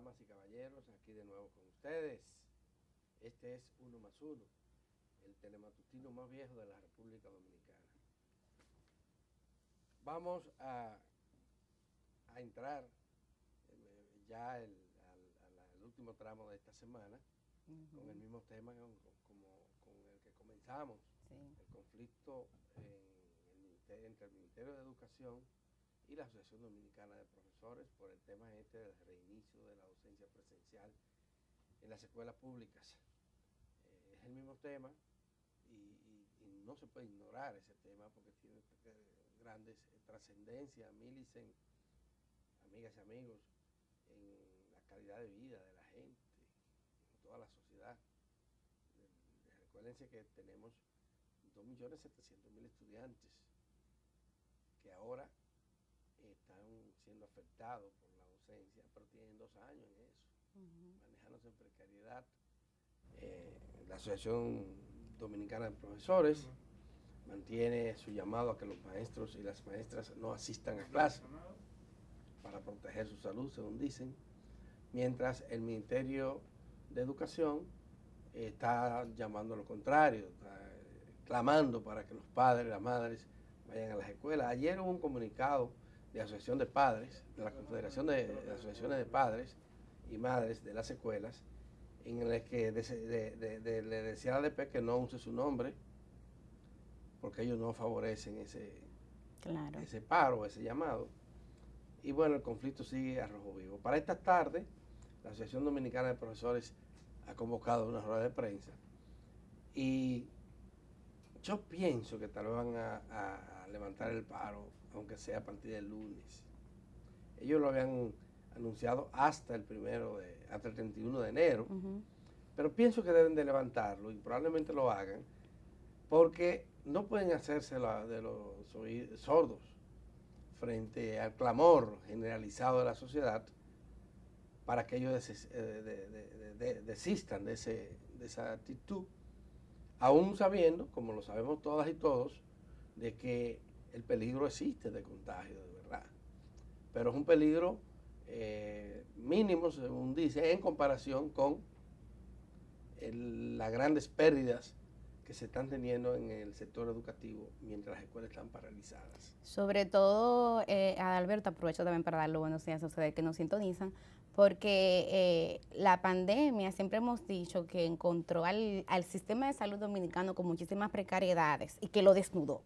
damas y caballeros, aquí de nuevo con ustedes. Este es Uno más Uno, el telematutino más viejo de la República Dominicana. Vamos a entrar ya al último tramo de esta semana, con el mismo tema con el que comenzamos, el conflicto entre el Ministerio de Educación y la Asociación Dominicana de Profesores por el tema del reinicio de la docencia presencial en las escuelas públicas. Es el mismo tema y no se puede ignorar ese tema porque tiene grandes trascendencias, Millicent, amigas y amigos, en la calidad de vida de la gente, en toda la sociedad. Recuérdense que tenemos 2.700.000 estudiantes que ahora están siendo afectados por la docencia, pero tienen 2 años en eso, manejándose en precariedad. La Asociación Dominicana de Profesores mantiene su llamado a que los maestros y las maestras no asistan a clase para proteger su salud, según dicen, mientras el Ministerio de Educación está llamando a lo contrario, está clamando para que los padres y las madres vayan a las escuelas. Ayer hubo un comunicado de Asociación de Padres, de la Confederación de Asociaciones de Padres y Madres de las Escuelas, en el que le decía a la ADP que no use su nombre, porque ellos no favorecen ese paro, ese llamado. Y bueno, el conflicto sigue a rojo vivo. Para esta tarde, la Asociación Dominicana de Profesores ha convocado una rueda de prensa y yo pienso que tal vez van a levantar el paro, aunque sea a partir del lunes. Ellos lo habían anunciado hasta el 31 de enero, pero pienso que deben de levantarlo y probablemente lo hagan, porque no pueden hacerse de los sordos frente al clamor generalizado de la sociedad para que ellos desistan de esa actitud, aún sabiendo, como lo sabemos todas y todos, de que el peligro existe de contagio de verdad, pero es un peligro mínimo, según dice, en comparación con las grandes pérdidas que se están teniendo en el sector educativo mientras las escuelas están paralizadas. Sobre todo, Adalberto, aprovecho también para darle buenos días a ustedes que nos sintonizan, porque la pandemia, siempre hemos dicho que encontró al sistema de salud dominicano con muchísimas precariedades y que lo desnudó.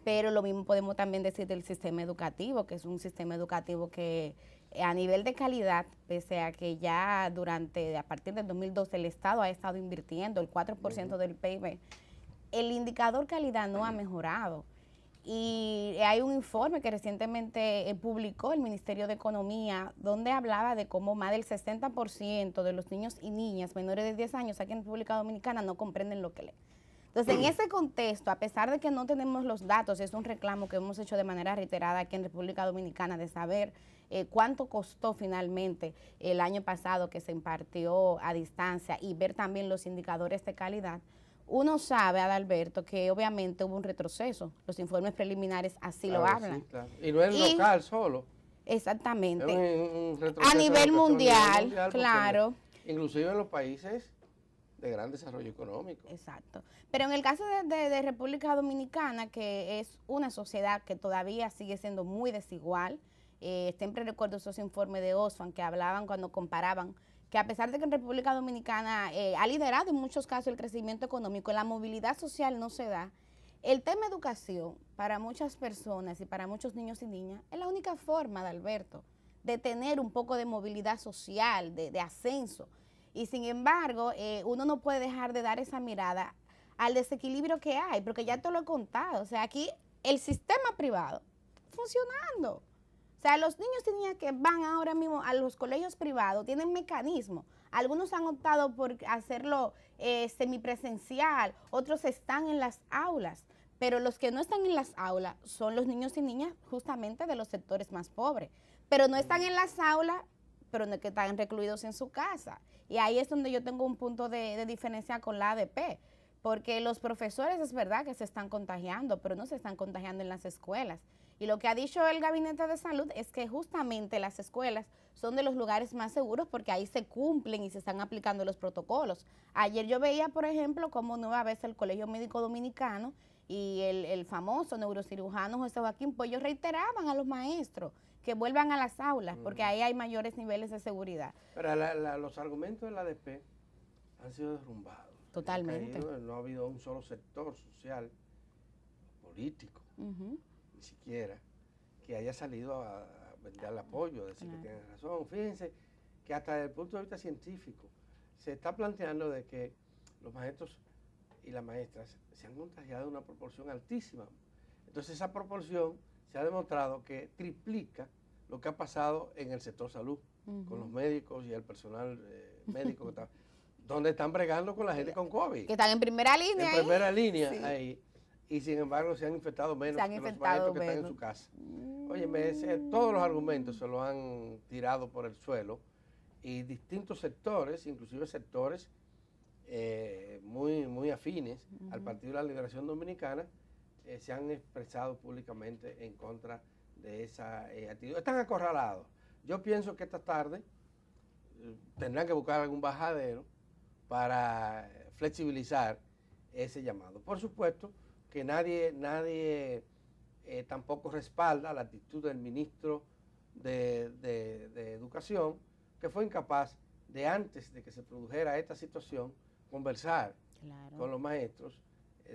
Pero lo mismo podemos también decir del sistema educativo, que es un sistema educativo que a nivel de calidad, pese a que ya a partir del 2012 el Estado ha estado invirtiendo el 4% del PIB, el indicador calidad no ha mejorado. Y hay un informe que recientemente publicó el Ministerio de Economía, donde hablaba de cómo más del 60% de los niños y niñas menores de 10 años aquí en República Dominicana no comprenden lo que leen. Entonces, en ese contexto, a pesar de que no tenemos los datos, es un reclamo que hemos hecho de manera reiterada aquí en República Dominicana de saber cuánto costó finalmente el año pasado que se impartió a distancia y ver también los indicadores de calidad. Uno sabe, Adalberto, que obviamente hubo un retroceso. Los informes preliminares así lo hablan. Sí, claro. Y no es local solo. Exactamente. Es un a nivel mundial, claro. Inclusive en los países de gran desarrollo económico. Exacto. Pero en el caso de República Dominicana, que es una sociedad que todavía sigue siendo muy desigual, siempre recuerdo esos informes de Oxfam que hablaban cuando comparaban que a pesar de que en República Dominicana ha liderado en muchos casos el crecimiento económico, la movilidad social no se da. El tema educación para muchas personas y para muchos niños y niñas es la única forma, Adalberto, de tener un poco de movilidad social, de ascenso. Y sin embargo, uno no puede dejar de dar esa mirada al desequilibrio que hay, porque ya te lo he contado. O sea, aquí el sistema privado funcionando. O sea, los niños y niñas que van ahora mismo a los colegios privados tienen mecanismos. Algunos han optado por hacerlo semipresencial, otros están en las aulas. Pero los que no están en las aulas son los niños y niñas justamente de los sectores más pobres. Pero no están en las aulas, pero no es que están recluidos en su casa. Y ahí es donde yo tengo un punto de diferencia con la ADP. Porque los profesores es verdad que se están contagiando, pero no se están contagiando en las escuelas. Y lo que ha dicho el Gabinete de Salud es que justamente las escuelas son de los lugares más seguros porque ahí se cumplen y se están aplicando los protocolos. Ayer yo veía, por ejemplo, cómo nuevamente el Colegio Médico Dominicano y el famoso neurocirujano José Joaquín, pues ellos reiteraban a los maestros que vuelvan a las aulas, porque ahí hay mayores niveles de seguridad. Pero los argumentos de la ADP han sido derrumbados. Totalmente. No ha habido un solo sector social, político, ni siquiera, que haya salido a brindarle apoyo, decir que tienen razón. Fíjense que hasta desde el punto de vista científico se está planteando de que los maestros y las maestras se han contagiado en una proporción altísima. Entonces esa proporción se ha demostrado que triplica lo que ha pasado en el sector salud, con los médicos y el personal médico que está, donde están bregando con la gente con COVID. Que están en primera línea. En primera línea ahí. Y sin embargo se han infectado menos que los maestros que están en su casa. Óyeme, todos los argumentos se los han tirado por el suelo y distintos sectores, inclusive sectores muy afines al Partido de la Liberación Dominicana, se han expresado públicamente en contra de esa actitud. Están acorralados. Yo pienso que esta tarde tendrán que buscar algún bajadero para flexibilizar ese llamado. Por supuesto que nadie tampoco respalda la actitud del ministro de Educación, que fue incapaz de, antes de que se produjera esta situación, conversar con los maestros,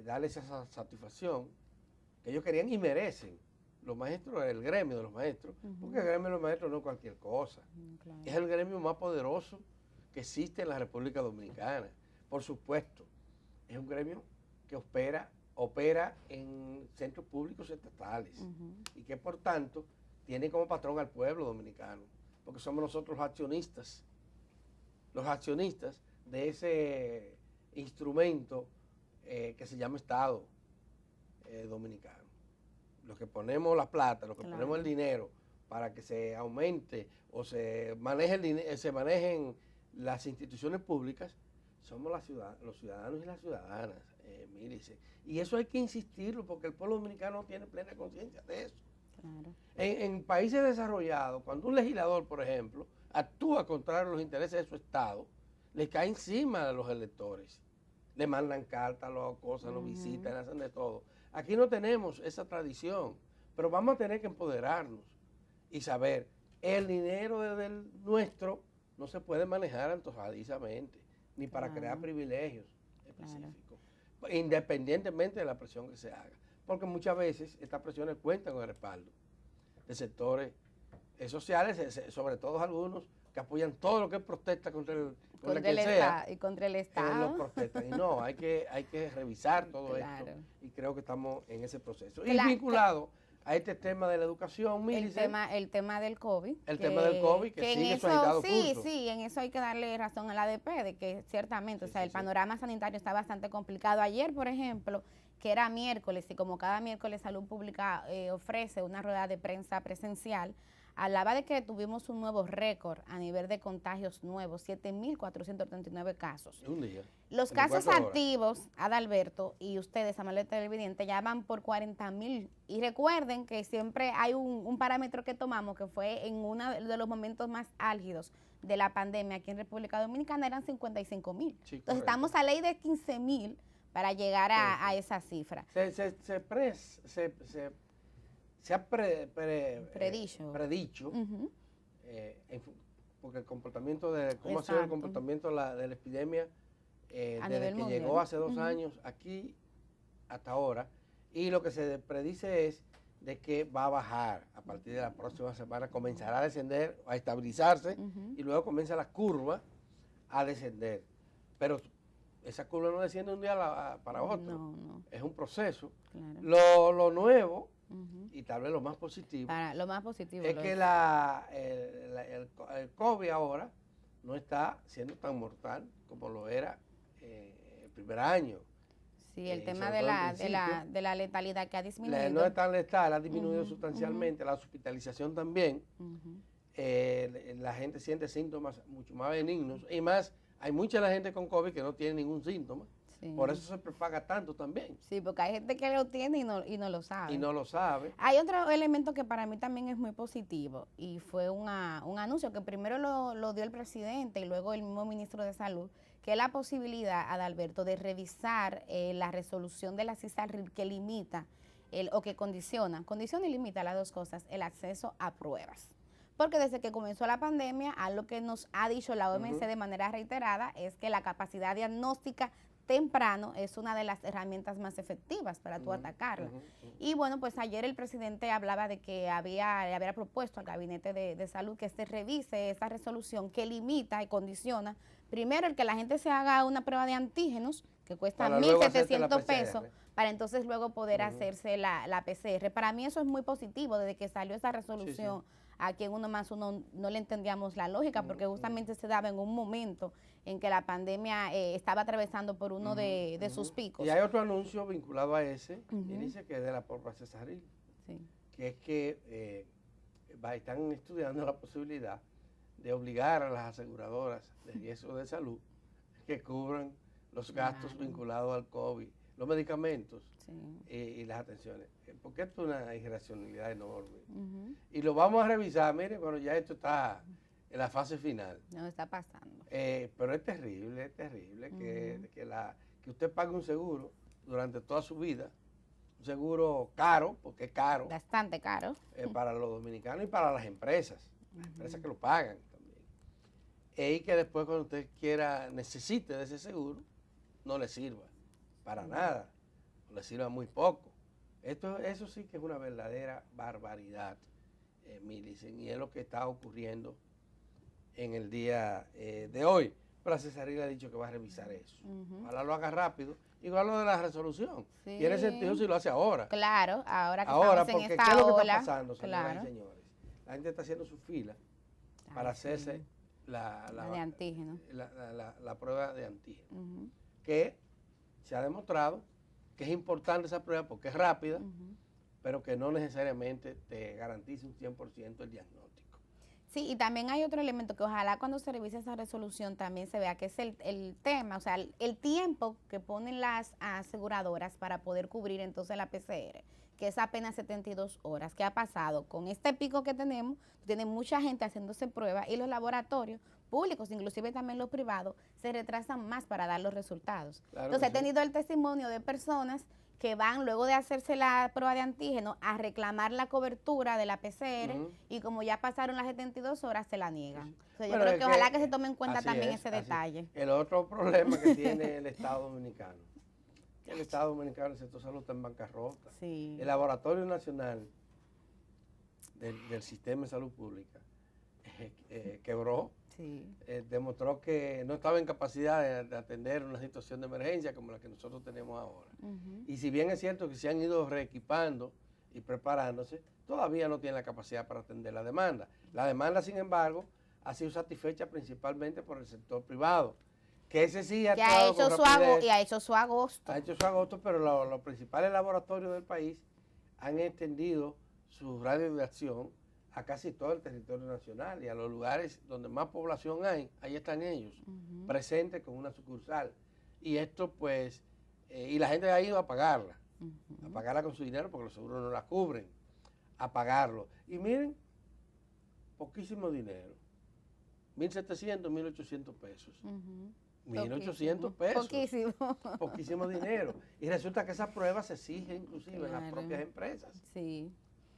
darles esa satisfacción que ellos querían y merecen. Los maestros, el gremio de los maestros, porque el gremio de los maestros no es cualquier cosa. Es el gremio más poderoso que existe en la República Dominicana. Por supuesto, es un gremio que opera en centros públicos estatales y que por tanto tiene como patrón al pueblo dominicano, porque somos nosotros los accionistas de ese instrumento que se llama Estado dominicano. Los que ponemos la plata, los que ponemos el dinero para que se aumente o se manejen las instituciones públicas, somos los ciudadanos y las ciudadanas, Mílice. Y eso hay que insistirlo porque el pueblo dominicano no tiene plena conciencia de eso. En países desarrollados, cuando un legislador, por ejemplo, actúa contrario a los intereses de su Estado, le cae encima a los electores. Le mandan cartas, los visitan, hacen de todo. Aquí no tenemos esa tradición, pero vamos a tener que empoderarnos y saber, el dinero del nuestro no se puede manejar antojadizamente, ni para crear privilegios específicos, independientemente de la presión que se haga. Porque muchas veces estas presiones cuentan con el respaldo de sectores sociales, sobre todo algunos que apoyan todo lo que es protesta contra el y contra el Estado. Los protestan. Y no, hay que revisar todo esto y creo que estamos en ese proceso. Y vinculado a este tema de la educación, Mílice, el tema del COVID. El tema del COVID, que sigue su agitado curso. Sí, en eso hay que darle razón a la ADP, de que ciertamente, el panorama sanitario está bastante complicado. Ayer, por ejemplo, que era miércoles, y como cada miércoles Salud Pública ofrece una rueda de prensa presencial, hablaba de que tuvimos un nuevo récord a nivel de contagios nuevos, 7.439 casos. Un día. Los casos activos, Adalberto, y ustedes, amables televidentes, ya van por 40.000. Y recuerden que siempre hay un parámetro que tomamos, que fue en uno de los momentos más álgidos de la pandemia aquí en República Dominicana, eran 55.000. Sí, entonces estamos a ley de 15.000 para llegar a esa cifra. Se ha predicho, porque el comportamiento cómo ha sido el comportamiento de la epidemia desde que llegó hace 2 años aquí hasta ahora, y lo que se predice es de que va a bajar a partir de la próxima semana, comenzará a descender, a estabilizarse, y luego comienza la curva a descender. Pero esa curva no desciende de un día para otro, es un proceso. Lo nuevo, y tal vez lo más positivo, es que el COVID ahora no está siendo tan mortal como lo era el primer año. Sí, el tema de la letalidad que ha disminuido. No es tan letal, ha disminuido sustancialmente, la hospitalización también. La gente siente síntomas mucho más benignos y más, hay mucha de la gente con COVID que no tiene ningún síntoma. Sí. Por eso se propaga tanto también. Sí, porque hay gente que lo tiene y no lo sabe. Y no lo sabe. Hay otro elemento que para mí también es muy positivo y fue un anuncio que primero lo dio el presidente y luego el mismo ministro de Salud, que es la posibilidad, Adalberto, de revisar la resolución de la CISARRIB que limita o que condiciona y limita las dos cosas, el acceso a pruebas. Porque desde que comenzó la pandemia, algo que nos ha dicho la OMS de manera reiterada es que la capacidad diagnóstica temprano es una de las herramientas más efectivas para tú atacarla. Y bueno, pues ayer el presidente hablaba de que le había propuesto al Gabinete de Salud que se revise esa resolución que limita y condiciona, primero, el que la gente se haga una prueba de antígenos, que cuesta 1.700 pesos, para entonces luego poder hacerse la PCR. Para mí eso es muy positivo, desde que salió esa resolución. Sí, sí. Aquí en Uno Más Uno no le entendíamos la lógica, porque justamente se daba en un momento en que la pandemia estaba atravesando por uno de sus picos. Y hay otro anuncio vinculado a ese, y dice que es de la propia CISARRIB, que es que están estudiando la posibilidad de obligar a las aseguradoras de riesgo de salud que cubran los gastos vinculados al COVID, los medicamentos y las atenciones. Porque esto es una irracionalidad enorme. Y lo vamos a revisar, miren, cuando ya esto está en la fase final. No está pasando. Pero es terrible que usted pague un seguro durante toda su vida, un seguro caro, porque es caro. Bastante caro. Para los dominicanos y para las empresas que lo pagan también. Y que después cuando usted necesite de ese seguro, no le sirva para nada, o le sirva muy poco. Eso sí que es una verdadera barbaridad, Milicen, y es lo que está ocurriendo en el día de hoy. Pero la CISARRIB ha dicho que va a revisar eso. Ojalá lo haga rápido. Igual lo de la resolución. Sí. Tiene sentido si lo hace ahora. Claro, ahora que estamos en esta ¿qué es lo que ola? está pasando, señoras y señores? La gente está haciendo su fila para hacerse la de antígeno. La prueba de antígeno. Que se ha demostrado que es importante esa prueba porque es rápida, pero que no necesariamente te garantiza un 100% el diagnóstico. Sí, y también hay otro elemento que ojalá cuando se revise esa resolución también se vea, que es el tema, o sea, el tiempo que ponen las aseguradoras para poder cubrir entonces la PCR, que es apenas 72 horas. ¿Qué ha pasado? Con este pico que tenemos, tiene mucha gente haciéndose pruebas y los laboratorios públicos, inclusive también los privados, se retrasan más para dar los resultados. Claro. Entonces he tenido el testimonio de personas que van luego de hacerse la prueba de antígeno a reclamar la cobertura de la PCR y como ya pasaron las 72 horas se la niegan. O sea, yo creo que ojalá que se tome en cuenta también ese detalle. El otro problema que tiene el Estado Dominicano, que el Estado Dominicano, el sector salud está en bancarrota. Sí. El Laboratorio Nacional del Sistema de Salud Pública quebró. Sí. Demostró que no estaba en capacidad de atender una situación de emergencia como la que nosotros tenemos ahora. Y si bien es cierto que se han ido reequipando y preparándose, todavía no tienen la capacidad para atender la demanda. La demanda, sin embargo, ha sido satisfecha principalmente por el sector privado, que ese sí ha hecho su agosto. Ha hecho su agosto, pero los principales laboratorios del país han extendido su radio de acción a casi todo el territorio nacional y a los lugares donde más población hay, ahí están ellos, presentes con una sucursal. Y esto pues, y la gente ha ido a pagarla con su dinero porque los seguros no la cubren, a pagarlo. Y miren, poquísimo dinero, 1.700, 1.800 pesos. 1.800 pesos. Poquísimo. Poquísimo dinero. Y resulta que esa prueba se exige inclusive en las propias empresas. Sí.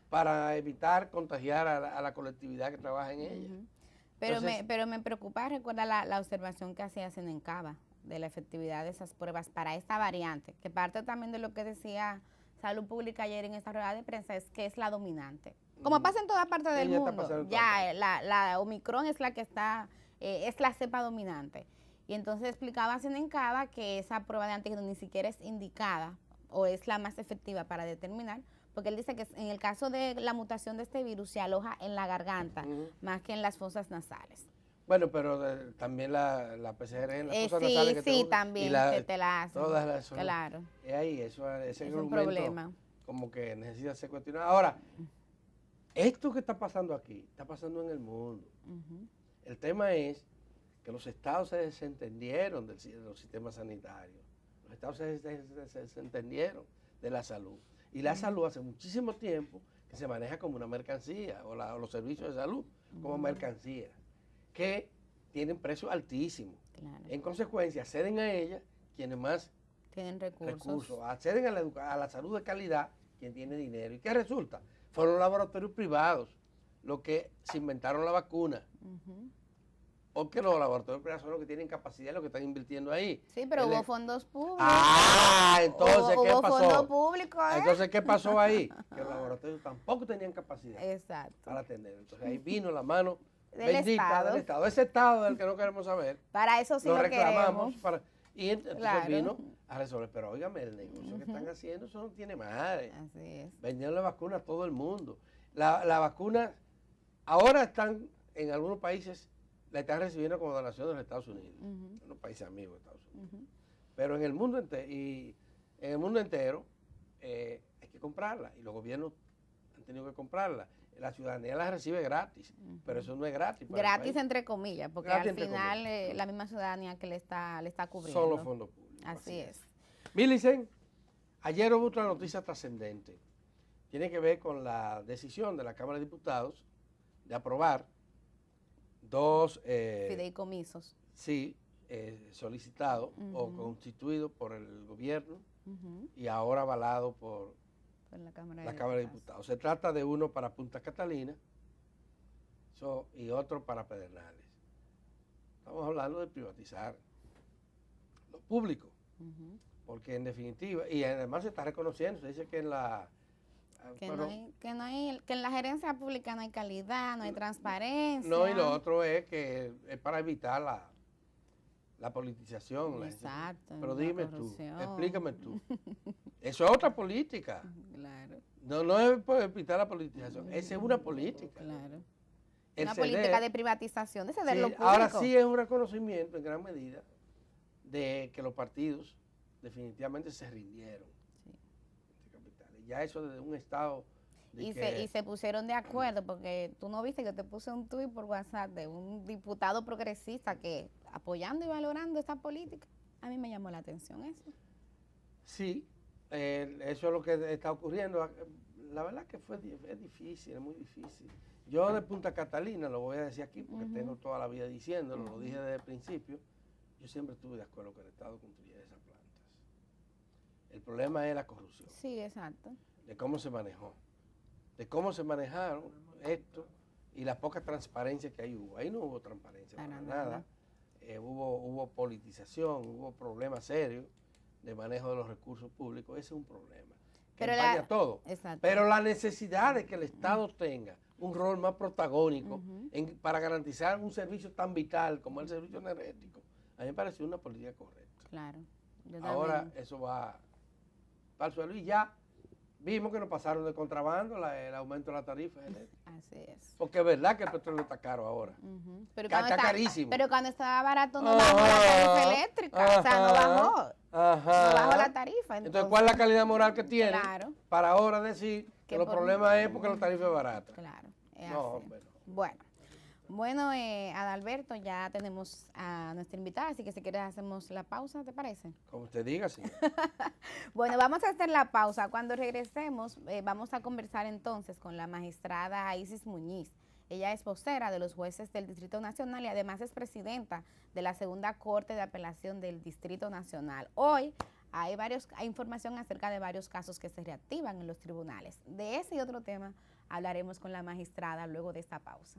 Para evitar contagiar a la colectividad que trabaja en ella. Pero me preocupa, recuerda la observación que hacía Senencaba de la efectividad de esas pruebas para esta variante, que parte también de lo que decía Salud Pública ayer en esta rueda de prensa, es que es la dominante. Como pasa en toda parte del mundo, ya la Omicron es la que está, es la cepa dominante. Y entonces explicaba Senencaba que esa prueba de antígeno ni siquiera es indicada o es la más efectiva para determinar, porque él dice que en el caso de la mutación de este virus se aloja en la garganta más que en las fosas nasales. Bueno, pero también la PCR en las fosas nasales que también que te la hacen. Todas las claro. Ahí, ese es un problema. Como que necesita ser cuestionado. Ahora, esto que está pasando aquí, está pasando en el mundo. El tema es que los estados se desentendieron de los sistemas sanitarios. Los estados se entendieron de la salud. Y la salud hace muchísimo tiempo que se maneja como una mercancía, o los servicios de salud como mercancía, que tienen precios altísimos. Claro. En consecuencia, acceden a ella quienes más tienen recursos. Acceden a la salud de calidad quien tiene dinero. ¿Y qué resulta? Fueron laboratorios privados los que se inventaron la vacuna. Porque los laboratorios privados son los que tienen capacidad, los que están invirtiendo ahí. Sí, pero hubo fondos públicos. Entonces, ¿qué pasó? Fondos públicos, Entonces, ¿qué pasó ahí? Que los laboratorios tampoco tenían capacidad para Exacto. atender. Entonces, ahí vino la mano Del bendita Estado. del Estado. Ese Estado del que no queremos saber. Para eso sí Lo lo reclamamos. queremos. Y entonces Claro. vino a resolver. Pero óigame, el negocio que están haciendo, eso no tiene madre. Así es. Vendieron la vacuna a todo el mundo. La vacuna, ahora están en algunos países, la están recibiendo como donación de los Estados Unidos, unos países amigos de Estados Unidos. Pero en el mundo entero, hay que comprarla y los gobiernos han tenido que comprarla. La ciudadanía la recibe gratis, pero eso no es gratis. Gratis entre comillas, porque Gratis al entre final comillas. la misma ciudadanía que le está cubriendo. Son los fondos públicos. Así es. Milicen, ayer hubo otra noticia trascendente. Tiene que ver con la decisión de la Cámara de Diputados de aprobar dos Fideicomisos. solicitados o constituidos por el gobierno y ahora avalado por La Cámara la Cámara de Diputados. Se trata de uno para Punta Catalina y otro para Pedernales. Estamos hablando de privatizar lo público, porque en definitiva, y además se está reconociendo, se dice que en la... Que en la gerencia pública no hay calidad, no hay transparencia. No, y lo otro es que es para evitar la politización. Exacto. Pero la dime tú, corrupción. explícame tú. Eso es otra política. Claro, No es por evitar la politización, esa es una política. claro. El Una ceder, política de privatización, de ceder sí, lo público. ahora sí es un reconocimiento en gran medida de que los partidos definitivamente se rindieron. Sí. Ya eso de un Estado... Y se pusieron de acuerdo, porque tú no viste que te puse un tuit por WhatsApp de un diputado progresista que apoyando y valorando esta política. A mí me llamó la atención eso. Sí, eso es lo que está ocurriendo. La verdad que es difícil, es muy difícil. Yo de Punta Catalina, lo voy a decir aquí porque tengo toda la vida diciéndolo, lo dije desde el principio, yo siempre estuve de acuerdo que el Estado construyera esas plantas. El problema es la corrupción. Sí, exacto. De cómo se manejó, de cómo se manejaron esto y la poca transparencia que ahí hubo. Ahí no hubo transparencia para nada. Hubo politización, hubo problemas serios de manejo de los recursos públicos. Ese es un problema. Que empaña todo. Exacto. Pero la necesidad de que el Estado tenga un rol más protagónico para garantizar un servicio tan vital como el servicio energético, a mí me pareció una política correcta. Claro. Ahora eso va para el suelo y ya vimos que nos pasaron de contrabando el aumento de la tarifa eléctrica. Así es. Porque es verdad que el petróleo está caro ahora. Pero Está carísimo. Pero cuando estaba barato no bajó la tarifa eléctrica. O sea, no bajó. No bajó la tarifa. Entonces, ¿cuál es la calidad moral que tiene Claro. para ahora decir que los problemas es porque la tarifa es barata? Claro. Es No, así. hombre, no. Bueno, Adalberto, ya tenemos a nuestra invitada, así que si quieres hacemos la pausa, ¿te parece? Como usted diga, sí. Bueno, vamos a hacer la pausa. Cuando regresemos, vamos a conversar entonces con la magistrada Isis Muñiz. Ella es vocera de los jueces del Distrito Nacional y además es presidenta de la Segunda Corte de Apelación del Distrito Nacional. Hoy hay información acerca de varios casos que se reactivan en los tribunales. De ese y otro tema hablaremos con la magistrada luego de esta pausa.